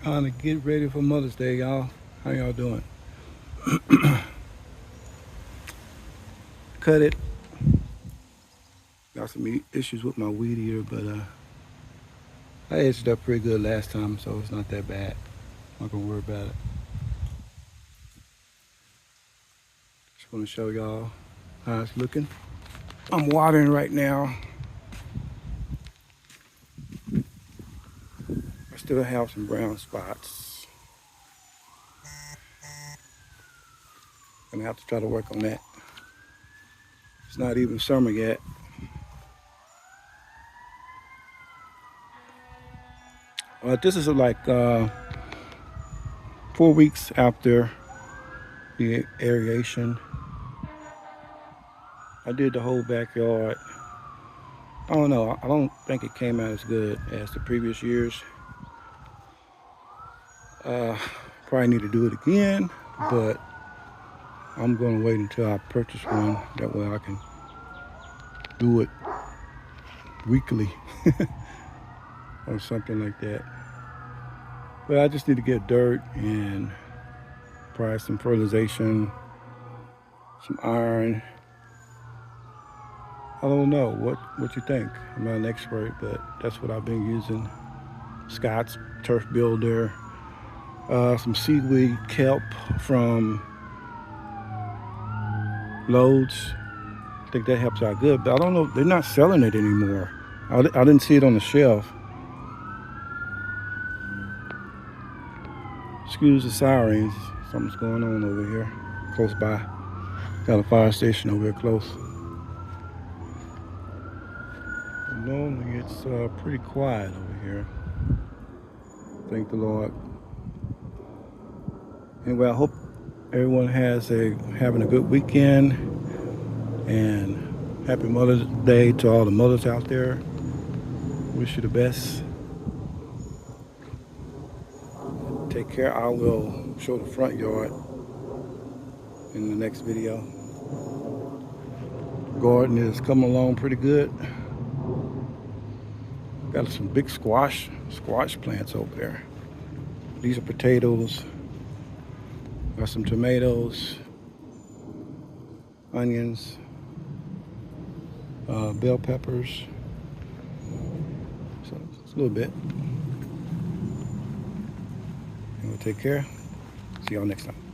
Trying to get ready for Mother's Day, y'all. How y'all doing? Cut it. Got some issues with my weed eater, but I edged it up pretty good last time, so it's not that bad. Not gonna worry about it. Just want to show y'all how it's looking. I'm watering right now. I still have some brown spots. Gonna have to try to work on that. It's not even summer yet. This is like 4 weeks after the aeration. I did the whole backyard. I don't know. I don't think it came out as good as the previous years. Probably need to do it again, but I'm going to wait until I purchase one. That way I can do it weekly or something like that. But I just need to get dirt and probably some fertilization, some iron. I don't know what you think. I'm not an expert, but that's what I've been using. Scott's Turf Builder, some seaweed kelp from Loads. I think that helps out good, but I don't know. They're not selling it anymore. I didn't see it on the shelf. Excuse the sirens. Something's going on over here, close by. Got a fire station over here close. Normally it's pretty quiet over here. Thank the Lord. Anyway, I hope everyone having a good weekend, and happy Mother's Day to all the mothers out there. Wish you the best. Take care. I will show the front yard in the next video. Garden is coming along pretty good. Got some big squash plants over there. These are potatoes. Got some tomatoes, onions, bell peppers. So it's a little bit. And we'll take care. See y'all next time.